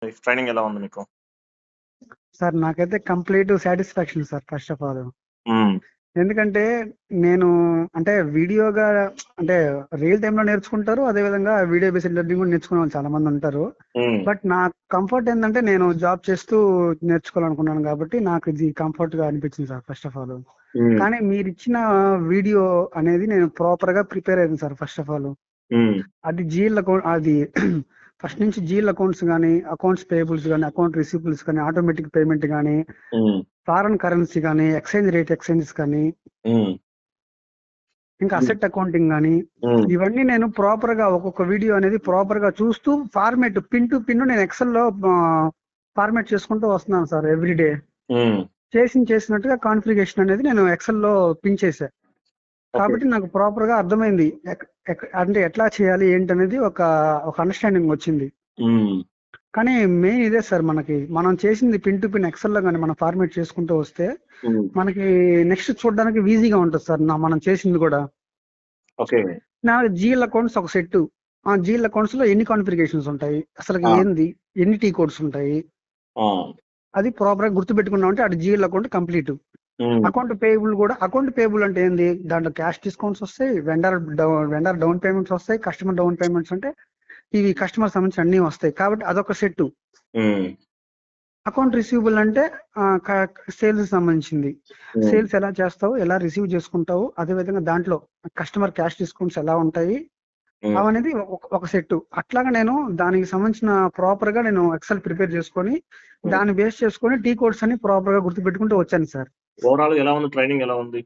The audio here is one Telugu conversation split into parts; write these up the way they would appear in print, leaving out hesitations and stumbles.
ట్రైనింగ్ ఎలా ఉంది మీకు? సార్ నాకైతే complete satisfaction sir first of all. హ్మ్. ఎందుకంటే నేను అంటే వీడియోగా అంటే రియల్ టైంలో నేర్చుకుంటారు. అదేవిధంగా వీడియో బేస్డ్ లెర్నింగ్ కూడా నేర్చుకునే వాళ్ళు చాలా మంది ఉంటారు. హ్మ్. బట్ నా కంఫర్ట్ ఏంటంటే నేను జాబ్ చేస్తూ నేర్చుకోవాలనుకున్నాను కాబట్టి నాకు ఇది కంఫర్ట్ గా అనిపించింది సార్ ఫస్ట్ ఆఫ్ ఆల్. హ్మ్. కానీ మీరు ఇచ్చిన వీడియో అనేది నేను ప్రాపర్ గా ప్రిపేర్ అయ్యాను సార్ ఫస్ట్ ఆఫ్ ఆల్. హ్మ్. అది జీఎల్ అకౌంట్ అది ఫస్ట్ నుంచి జీఎల్ అకౌంట్స్ కానీ, అకౌంట్స్ పేయబుల్స్ కానీ, అకౌంట్ రిసీవబుల్స్ కానీ, ఆటోమేటిక్ పేమెంట్ కానీ, హ్మ్. ఫారెన్ కరెన్సీ కానీ, ఎక్స్చేంజ్ రేట్ ఎక్స్చేంజెస్ కానీ, హ్మ్. ఇంకా అసెట్ అకౌంటింగ్ కానీ, హ్మ్. ఇవన్నీ నేను ప్రాపర్ గా ఒక్కొక్క వీడియో అనేది ప్రాపర్ గా చూస్తూ ఫార్మేట్ పిన్ టు పిన్ నేను ఎక్సెల్ లో ఫార్మేట్ చేసుకుంటూ వస్తున్నాను సార్ ఎవ్రీడే. హ్మ్. చేసినట్టుగా కాన్ఫిగరేషన్ అనేది నేను ఎక్సెల్ లో పిన్ చేశా. ఓకే. కాబట్టి నాకు ప్రాపర్ గా అర్థమైంది అంటే ఎట్లా చేయాలి ఏంటి అనేది ఒక అండర్స్టాండింగ్ వచ్చింది. హ్మ్. కానీ మెయిన్ ఇదే సార్, మనం చేసింది పిన్ టు పిన్ ఎక్సెల్ లో కానీ మనం ఫార్మేట్ చేసుకుంటూ వస్తే హ్మ్. మనకి నెక్స్ట్ చూడడానికి ఈజీగా ఉంటుంది సార్. మనం చేసింది కూడా ఓకే. నా జీఎల్ అకౌంట్స్ ఒక సెట్. ఆ జీఎల్ అకౌంట్స్ లో ఎన్ని కాన్ఫిగరేషన్స్ ఉంటాయి, అసలు ఆ! ఏంది, ఎన్ని టీ కోడ్స్ ఉంటాయి, ఆ! అది ప్రాపర్ గా గుర్తు పెట్టుకున్నామంటే అది జీఎల్ అకౌంట్ కంప్లీట్. హ్మ్. అకౌంట్ పేయబుల్ కూడా, అకౌంట్ పేయబుల్ అంటే ఏంది, దాంట్లో క్యాష్ డిస్కౌంట్స్ వస్తాయి, వెండర్ డౌన్ పేమెంట్స్ వస్తాయి, కస్టమర్ డౌన్ పేమెంట్స్ అంటే ఇవి కస్టమర్ సంబంధించి అన్ని వస్తాయి కాబట్టి అదొక సెట్. హ్మ్. అకౌంట్ రిసీవబుల్ అంటే సేల్స్ సంబంధించింది. హ్మ్. సేల్స్ ఎలా చేస్తావు, ఎలా రిసీవ్ చేసుకుంటావు, అదే విధంగా దాంట్లో కస్టమర్ క్యాష్ డిస్కౌంట్స్ ఎలా ఉంటాయి హ్మ్. అవనేది ఒక సెట్. అట్లాగా నేను దానికి సంబంధించిన ప్రాపర్ గా నేను ఎక్సెల్ ప్రిపేర్ చేసుకొని హ్మ్. దాన్ని బేస్ చేసుకొని టీ కోడ్స్ అని ప్రాపర్ గా గుర్తు పెట్టుకుంటూ వచ్చాను సార్. ఓవరాల్ ఎలా ఉంది? ట్రైనింగ్ ఎలా ఉంది?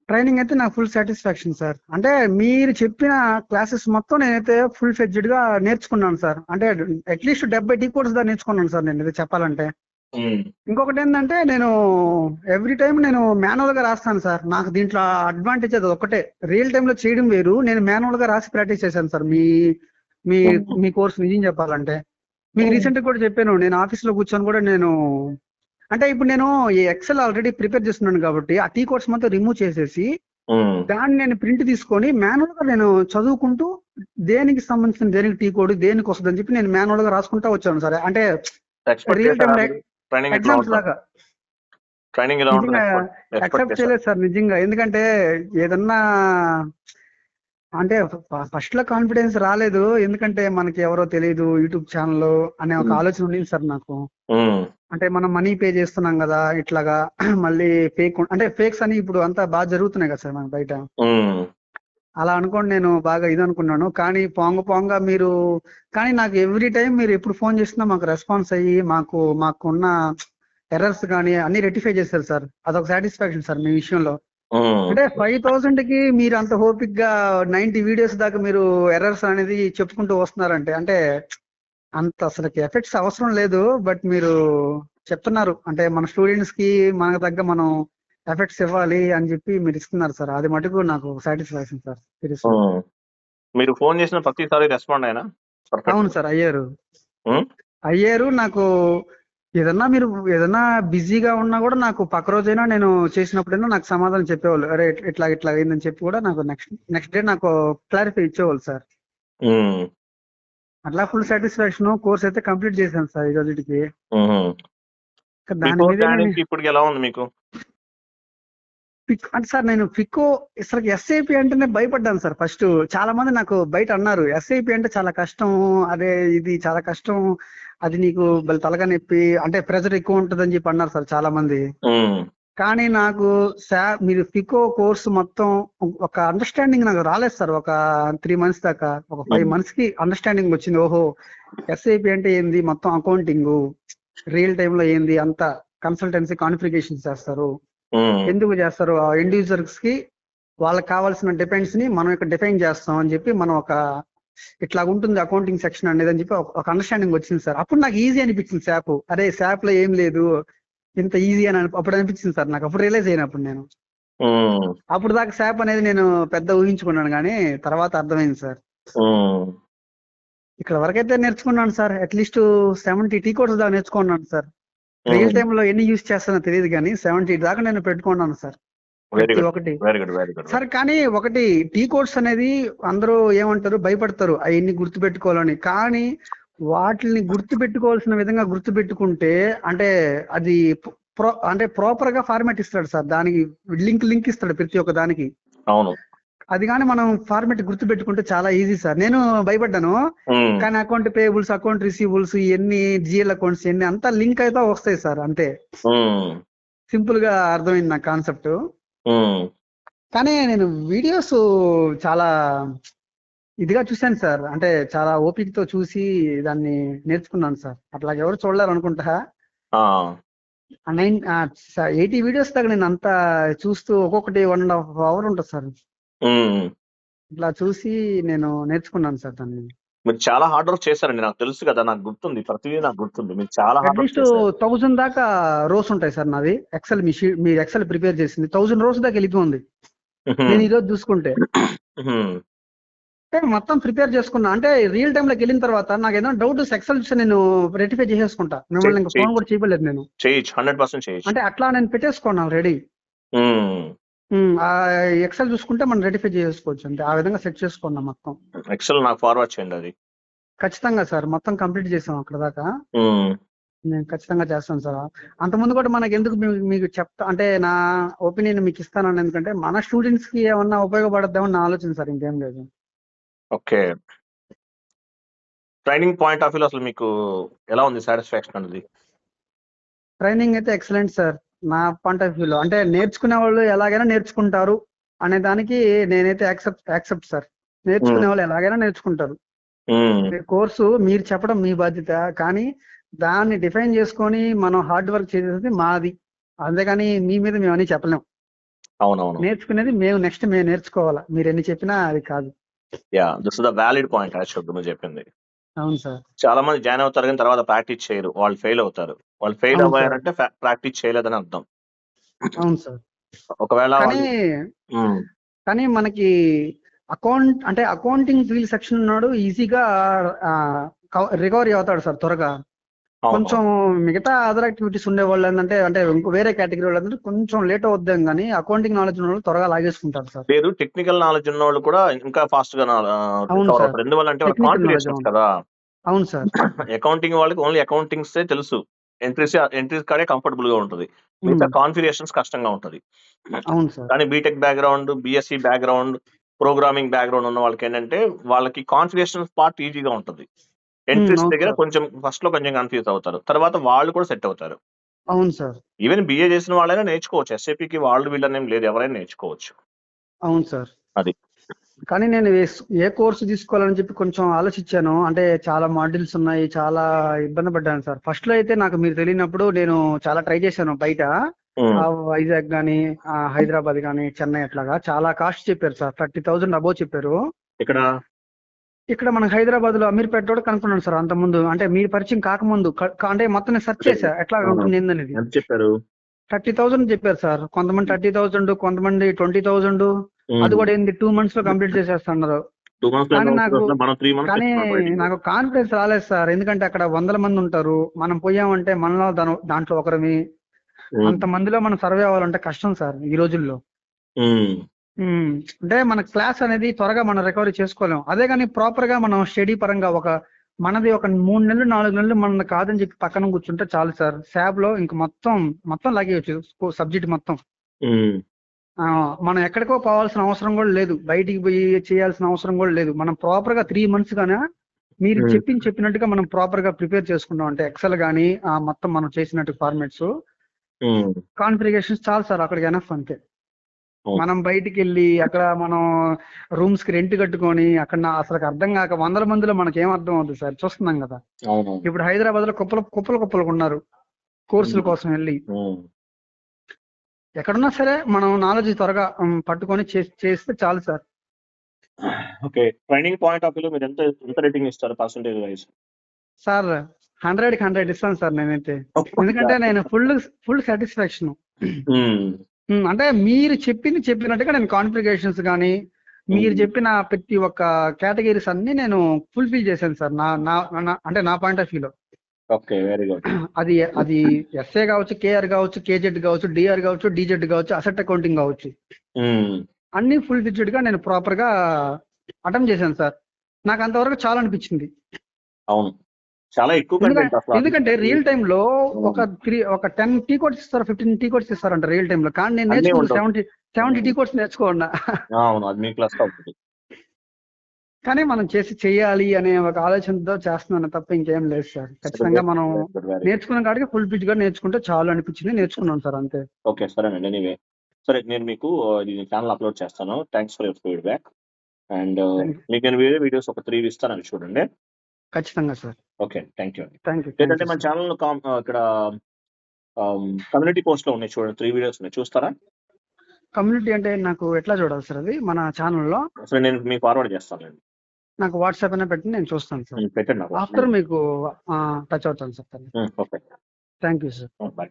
ట్రైనింగ్ అయితే నాకు ఫుల్ సాటిస్ఫాక్షన్ సార్. అంటే మీరు చెప్పిన క్లాసెస్ మొత్తం నేనైతే ఫుల్ ఫ్లెడ్జ్డ్ గా నేర్చుకున్నాను సార్. అంటే అట్లీస్ట్ 70 టీ కోడ్స్ దాకా నేర్చుకున్నాను సార్ నేను ఇది చెప్పాలంటే. హ్మ్. ఇంకొకటి ఏంటంటే నేను ఎవ్రీ టైం నేను మాన్యువల్ గా రాస్తాను సార్. నాకు దీంట్లో అడ్వాంటేజ్ అది ఒకటే. రియల్ టైమ్ లో చేయడం వేరు, నేను మాన్యువల్ గా రాసి ప్రాక్టీస్ చేశాను సార్ మీ హ్మ్. మీ కోర్స్ నిజం చెప్పాలంటే. మీకు హ్మ్. రీసెంట్ గా కూడా చెప్పాను, నేను ఆఫీస్ లో కూర్చొని కూడా నేను అంటే ఇప్పుడు నేను ఈ ఎక్సెల్ ఆల్రెడీ ప్రిపేర్ చేస్తున్నాను కాబట్టి ఆ టీ కోడ్స్ మొత్తం రిమూవ్ చేసేసి హ్మ్. దాన్ని నేను ప్రింట్ తీసుకొని మాన్యువల్ గా నేను చదువుకుంటూ దేనికి సంబంధించిన దేనికి టీ కోడ్ దేనికి వస్తుంది అని చెప్పి నేను మాన్యువల్ గా రాసుకుంటా వచ్చాను సార్. అంటే ఎక్స్‌పెక్ట్ రియల్ చేసారా టైమ్ మీరు? ట్రైనింగ్ ఎట్లా ఎగ్జామ్స్ ఉంటది? లాగా. ట్రైనింగ్ ఎలా ఉంటది? నిజంగా ఎక్స్‌పెక్ట్ యాక్సెప్ట్ చేసారా? చేయలేదు సార్ నిజంగా. ఎందుకంటే ఏదన్నా అంటే ఫస్ట్ లో కాన్ఫిడెన్స్ రాలేదు. ఎందుకంటే మనకి ఎవరో తెలియదు యూట్యూబ్ ఛానల్ అనే ఒక హ్మ్. ఆలోచన ఉంది సార్ నాకు. హ్మ్. అంటే మనం మనీ పే చేస్తున్నాం కదా ఇట్లాగా మళ్ళీ ఫేక్ అంటే ఫేక్స్ అని ఇప్పుడు అంతా బాగా జరుగుతున్నాయి కదా సార్ మనకి బయట. హ్మ్. అలా అనుకోండి నేను బాగా ఇది అనుకున్నాను. కానీ పోంగ మీరు కానీ నాకు ఎవ్రీ టైం మీరు ఎప్పుడు ఫోన్ చేసినా మాకు రెస్పాన్స్ అయ్యి మాకున్న ఎర్రర్స్ కానీ అన్ని రెక్టిఫై చేశారు సార్. అదొక సాటిస్ఫాక్షన్ సార్ మీ విషయంలో. హ్మ్. అంటే 5,000 కి మీరు అంత ఓపిక్ గా 90 వీడియోస్ దాకా మీరు ఎర్రర్స్ అనేది చెప్పుకుంటూ వస్తున్నారంటే అంటే అంత అసలుకి ఎఫెక్ట్స్ అవసరం లేదు. బట్ మీరు చెప్తున్నారు అంటే మన స్టూడెంట్స్ కి మనకు తగ్గ మనం ఎఫెక్ట్స్ ఇవ్వాలి అని చెప్పి మీరు ఇస్తున్నారు సార్. అది మటుకు నాకు సాటిస్ఫాక్షన్ సార్ సీరియస్ గా. హ్మ్. మీరు ఫోన్ చేసిన ప్రతిసారి రెస్పాండ్ అయినా అవును పర్ఫెక్ట్‌గా? సార్ హ్మ్. అయ్యారు. నాకు మీరు ఏదన్నా బిజీగా ఉన్నా కూడా నాకు పక్క రోజైనా నేను చేసినప్పుడైనా నాకు సమాధానం చెప్పేవాళ్ళు. అరే ఇట్లా అయిందని చెప్పి కూడా నాకు నెక్స్ట్ డే నాకు క్లారిఫై ఇచ్చేవాళ్ళు సార్. హ్మ్. అట్లా ఫుల్ సాటిస్ఫాక్షన్. కోర్స్ అయితే కంప్లీట్ చేశాను సార్ ఈ రోజుకి. హుహు. దాని బిఫోర్ మీదే నేను జాయినింగ్‌కి ఇప్పటికి ఎలా ఉంది మీకు? అంటే సార్ నేను ఫికో అసలు ఎస్ఐపి అంటేనే భయపడ్డాను సార్ ఫస్ట్. చాలా మంది నాకు బయట అన్నారు ఎస్ఐపి అంటే చాలా కష్టం, అదే ఇది చాలా కష్టం, అది నీకు తలగా నొప్పి అంటే ప్రెజర్ ఎక్కువ ఉంటుంది అని చెప్పి అన్నారు సార్ చాలా మంది. హ్మ్. కానీ నాకు మీరు ఫికో కోర్స్ మొత్తం ఒక అండర్స్టాండింగ్ నాకు రాలేదు సార్. ఒక 3 months దాకా, ఒక 5 హ్మ్. months కి అండర్స్టాండింగ్ వచ్చింది. ఓహో ఎస్ఐపి అంటే ఏంది, మొత్తం అకౌంటింగ్ రియల్ టైమ్ లో ఏంది, అంతా కన్సల్టెన్సీ కాన్ఫిగరేషన్స్ చేస్తారు, హ్మ్. ఎందుకు చేస్తారు, ఆ ఎండ్ యూజర్స్ కి వాళ్ళకి కావాల్సిన డిపెండ్స్ ని మనం ఇక్కడ డిఫైన్ చేస్తాం అని చెప్పి మనం ఒక ఇట్లా ఉంటుంది అకౌంటింగ్ సెక్షన్ అనేది అని చెప్పి ఒక అండర్స్టాండింగ్ వచ్చింది సార్. అప్పుడు నాకు ఈజీ అనిపించింది శాప్. అరే శాప్ లో ఏం లేదు ఇంత ఈజీ అని అప్పుడు అనిపించింది సార్ నాకు. అప్పుడు రియలైజ్ అయినప్పుడు నేను హ్మ్. అప్పుడు దాకా శాప్ అనేది నేను పెద్ద ఊహించుకున్నాను కానీ తర్వాత అర్థమైంది సార్. హ్మ్. ఇక్కడ వరకైతే నేర్చుకున్నాను సార్. అట్లీస్ట్ 70 టీ కోడ్స్ దాకా నేర్చుకున్నాను సార్. రియల్ హ్మ్. టైమ్ లో ఎన్ని యూజ్ చేస్తానో తెలియదు కానీ 70 దాకా నేను పెట్టుకున్నాను సార్ వెరీ ప్రతి గుడ్. ఒక్కటి. Very good. Very good. Sir కానీ ఒకటి టీ కోడ్స్ అనేది అందరూ ఏమంటారు భయపడతారు అవన్నీ గుర్తు పెట్టుకోవాలని. కానీ వాటిని గుర్తు పెట్టుకోవాల్సిన విధంగా గుర్తు పెట్టుకుంటే అంటే అది అంటే ప్రాపర్ గా ఫార్మాట్ ఇస్తాడు సార్. దానికి లింక్ ఇస్తాడు ప్రతి ఒక్క దానికి. అవును. అది కానీ మనం ఫార్మాట్ గుర్తు పెట్టుకుంటే చాలా ఈజీ సార్. నేను భయపడ్డాను, కానీ అకౌంట్ పేయబుల్స్, అకౌంట్ రిసీవబుల్స్ ఇవన్నీ, జిఎల్ అకౌంట్స్ ఇవన్నీ అంతా లింక్ అయితే వస్తాయి సార్. అంతే, సింపుల్ గా అర్థమైంది నా కాన్సెప్ట్. కానీ నేను వీడియోస్ చాలా ఇదిగా చూశాను సార్. అంటే చాలా ఓపికతో చూసి దాన్ని నేర్చుకున్నాను సార్. అట్లా ఎవరు చూడలేరు అనుకుంటా. 80 వీడియోస్ దాకా నేను అంతా చూస్తూ ఒక్కొక్కటి 1.5 hour ఉంటుంది సార్. ఇట్లా చూసి నేను నేర్చుకున్నాను సార్ దాన్ని. మీరు చాలా హార్డ్ వర్క్ చేశారండి, నాకు తెలుసు కదా, నాకు గుర్తుంది, ప్రతిదీ నాకు గుర్తుంది. మీరు చాలా హార్డ్ వర్క్ అట్లీస్ట్ చేశారు. 1000 దాకా రోస్ ఉంటాయి సార్ నాది. ఎక్సెల్ మీరు ఎక్సెల్ ప్రిపేర్ చేసింది 1000 రోస్ దాకా వెళ్ళిపోయింది నేను ఈరోజు చూసుకుంటే. మొత్తం ప్రిపేర్ చేసుకున్నా. అంటే రియల్ టైమ్ లోకి వెళ్ళిన తర్వాత నాకు ఏదైనా డౌట్ ఎక్సెల్ చూస్తే నేను రెక్టిఫై చేసేసుకుంటా. మిమ్మల్ని ఇంకా ఫోన్ కూడా చేయలేదు నేను. 100% చేయొచ్చు. అంటే అట్లా నేను పెట్టేసుకున్నాను రెడీ. ఎక్సెల్ చూసుకుంటే మనం రెక్టిఫై చేసుకోవచ్చు. అంటే ఆ విధంగా సెట్ చేసుకున్నాం మొత్తం. ఎక్సెల్ నాకు ఫార్వర్డ్ చేయండి అది. ఖచ్చితంగా సార్, మొత్తం కంప్లీట్ చేసాం అక్కడ దాకా. నేను ఖచ్చితంగా చేస్తాను సార్. అంతకుముందు కూడా మనకి ఎందుకు మీకు చెప్తా అంటే నా ఒపీనియన్ మీకు ఇస్తాను. ఎందుకంటే మన స్టూడెంట్స్ కి ఏమన్నా ఉపయోగపడద్దామని నా ఆలోచన సార్, ఇంకేం లేదు. ఓకే, ట్రైనింగ్ పాయింట్ ఆఫ్ వ్యూలో అసలు మీకు ఎలా ఉంది సాటిస్ఫాక్షన్ అనేది? ట్రైనింగ్ అయితే ఎక్సలెంట్ సార్ నా పాయింట్ ఆఫ్ వ్యూలో. అంటే నేర్చుకునే వాళ్ళు ఎలాగైనా నేర్చుకుంటారు అనే దానికి నేనైతే యాక్సెప్ట్ సార్. నేర్చుకునే వాళ్ళు ఎలాగైనా నేర్చుకుంటారు. కోర్సు మీరు చెప్పడం మీ బాధ్యత, కానీ దాన్ని డిఫైన్ చేసుకొని మనం హార్డ్ వర్క్ చేసేది మాది. అంతేగాని మీ మీద మేము అని చెప్పలేము. అవునవును, నేర్చుకునేది మేము నేర్చుకోవాలా. మీరు ఎన్ని చెప్పినా అది కాదు. This is the valid point actually మీరు చెప్పింది. అవును సార్. చాలా మంది జాయిన్ అవుతారు కానీ తర్వాత ప్రాక్టీస్ చేయరు, వాళ్ళు ఫెయిల్ అవుతారు. వాళ్ళు ఫెయిల్ అవ్వారంటే ప్రాక్టీస్ చేయలేదని అర్థం. అవును సార్. ఒకవేళ కానీ మనకి అకౌంటింగ్ ఫీల్డ్ సెక్షన్ ఉన్నాడు, ఈజీగా రికవరీ అవుతాడు సార్ త్వరగా. కొంచెం మిగతా అదర్ యాక్టివిటీస్ ఉండే వాళ్ళు ఏంటంటే వేరే కేటగిరీ వాళ్ళు కొంచెం లేట్ అవుద్దాం, కానీ అకౌంటింగ్ నాలెడ్జ్ ఉన్న వాళ్ళు త్వరగా లాగేసుకుంటారు సార్. లేదు, టెక్నికల్ నాలెడ్జ్ ఉన్న వాళ్ళు కూడా ఇంకా ఫాస్ట్ గా ఎందువల్లంటే కాన్ఫిగరేషన్స్ కదా. అవును సార్. అకౌంటింగ్ వాళ్ళకి ఓన్లీ అకౌంటింగ్స్ తెలుసు, ఎంట్రీస్ కాడే కంఫర్టబుల్ గా ఉంటుంది, మిగతా కాన్ఫిగరేషన్స్ కష్టంగా ఉంటది. అవును సార్. కానీ BTech background, BSc background, programming background ఉన్న వాళ్ళకి ఏంటంటే వాళ్ళకి కాన్ఫిగరేషన్ పార్ట్ ఈజీగా ఉంటుంది. ఎంట్రీస్ దగ్గర కొంచెం ఫస్ట్ లో కొంచెం కన్ఫ్యూజ్ అవుతారు, తర్వాత వాళ్ళు కూడా సెట్ అవుతారు. అవును సార్. ఈవెన్ బిఏ చేసిన వాళ్ళైనా నేర్చుకోవచ్చు, ఎస్ఏపీకి వాళ్ళు వీళ్ళనేం లేదు, ఎవరైనా నేర్చుకోవచ్చు. అవును సార్. అది. కానీ నేను ఏ కోర్సు తీసుకోవాలని చెప్పి కొంచెం ఆలోచించాను. అంటే చాలా మాడ్యూల్స్ ఉన్నాయి, చాలా ఇబ్బంది పడ్డాను సార్. ఫస్ట్ లో అయితే నాకు మీరు తెలియనప్పుడు నేను చాలా ట్రై చేశాను బయట, వైజాగ్ గానీ, హైదరాబాద్ గానీ, చెన్నై అట్లాగా చాలా కాస్ట్ చెప్పారు సార్. 30,000 అబోవ్ చెప్పారు. ఇక్కడ మనకి హైదరాబాద్ లో అమీర్పేట కూడా కనుక్కున్నాను సార్. అంత ముందు అంటే మీరు పరిచయం కాకముందు అంటే మొత్తం సెర్చ్ చేశా ఎట్లా ఉంటుంది ఏందనేది. చెప్పారు 30,000 చెప్పారు సార్. కొంతమంది 30,000, కొంతమంది 20,000. అది కూడా ఏంది 2 months లో కంప్లీట్ చేసేస్తున్నారు. కానీ నాకు కాన్ఫిడెన్స్ రాలేదు సార్. ఎందుకంటే అక్కడ 100 మంది ఉంటారు, మనం పోయామంటే మనలో దాంట్లో ఒకరిమి. అంత మందిలో మనం సర్వే అవ్వాలంటే కష్టం సార్ ఈ రోజుల్లో. అంటే మన క్లాస్ అనేది త్వరగా మనం రికవరీ చేసుకోలేం. అదే కానీ ప్రాపర్ గా మనం స్టడీ పరంగా మనది ఒక 3 నెలలు 4 నెలలు మన కాదని చెప్పి పక్కన కూర్చుంటే చాలు సార్. శాబ్ లో ఇంక మొత్తం లాగేయచ్చు సబ్జెక్ట్ మొత్తం. మనం ఎక్కడికో పోవాల్సిన అవసరం కూడా లేదు, బయటికి పోయి చేయాల్సిన అవసరం కూడా లేదు. మనం ప్రాపర్ గా 3 months గానే మీరు చెప్పినట్టుగా మనం ప్రాపర్ గా ప్రిపేర్ చేసుకుంటాం. అంటే ఎక్సెల్ గానీ మొత్తం మనం చేసినట్టు ఫార్మాట్స్, కాన్ఫిగరేషన్స్ చాలు సార్, అక్కడికి ఎనఫ్ అంతే. మనం బయటికి వెళ్ళి అక్కడ మనం రూమ్స్ కి రెంట్ కట్టుకొని అక్కడ అసలు అర్థం కాక 100 మందిలో మనకి ఏం అర్థం అవుతుంది సార్, చూస్తున్నాం కదా. ఇప్పుడు హైదరాబాద్ లో కుప్పలు ఉన్నారు కోర్సుల కోసం వెళ్ళి. ఎక్కడున్నా సరే మనం నాలెడ్జ్ త్వరగా పట్టుకొని చేస్తే చాలు sir. Okay, training point of view మీరు ఎంత రేటింగ్ ఇస్తారు పర్సెంటేజ్ వైస్? సార్ 100కి 100 ఇస్తాను సార్ నేనైతే. ఎందుకంటే నేను ఫుల్ సాటిస్ఫాక్షన్. అంటే మీరు చెప్పినట్టుగా నేను కాన్ఫిగరేషన్స్ కానీ మీరు చెప్పిన ప్రతి ఒక్క కేటగిరీస్ అన్ని నేను ఫుల్ఫిల్ చేశాను సార్. అంటే నా పాయింట్ ఆఫ్ వ్యూలో. Okay, very good. అది ఎస్ఏ కావచ్చు, కేఆర్ కావచ్చు, కేజెడ్ కావచ్చు, డిఆర్ కావచ్చు, డిజెడ్ కావచ్చు, అసెట్ అకౌంటింగ్ కావచ్చు, అన్ని ఫుల్ ఫిక్స్డ్ గా నేను ప్రాపర్ గా అటెంప్ట్ చేశాను సార్. నాకు అంతవరకు చాలా అనిపించింది. అవును, చాలా ఎక్కువ కంటెంట్ అసలు ఎందుకంటే రియల్ టైమ్ లో ఒక 10 టీ కోడ్స్ ఇస్తారు, 15 టీ కోడ్స్ ఇస్తారంట రియల్ టైమ్ లో. కానీ నేను అన్నీ నేర్చుకుంది ఉండవు. 70 టీ కోడ్స్ నేర్చుకోండి. అవును, అది మీ ప్లస్ అవుతుంది. కానీ మనం చేయాలి అనే ఒక ఆలోచనతో చేస్తున్నాను తప్ప ఇంకేం లేదు సార్. ఖచ్చితంగా మనం నేర్చుకున్న కాడికి ఫుల్ పిచ్ గా నేర్చుకుంటే చాలు అనిపించింది, నేర్చుకున్నాం సార్ అంతే. ఓకే, సరేనండి. ఎనీవే, సరే, నేను మీకు ఇది ఛానల్ అప్లోడ్ చేస్తాను. Thanks for your feedback. And మీకు నేను వేరే వీడియోస్ ఒక 3 ఇస్తాను, అవి చూడండి. ఖచ్చితంగా sir. Okay, thank you. Thank you. లేదంటే మన ఛానల్ ఇక్కడ కమ్యూనిటీ పోస్ట్ లో ఉన్నాయి చూడండి, 3 వీడియోస్ ఉన్నాయి, చూస్తారా? కమ్యూనిటీ అంటే నాకు ఎట్లా చూడాలి సార్ అది మన ఛానల్లో? అసలు నేను మీకు ఫార్వర్డ్ చేస్తానండి. నాకు వాట్సాప్ అయినా పెట్టి నేను చూస్తాను సార్. పెట్టండి నాకు. ఆఫ్టర్ మీకు టచ్ అవుతాను sir. Okay, thank you sir. Bye.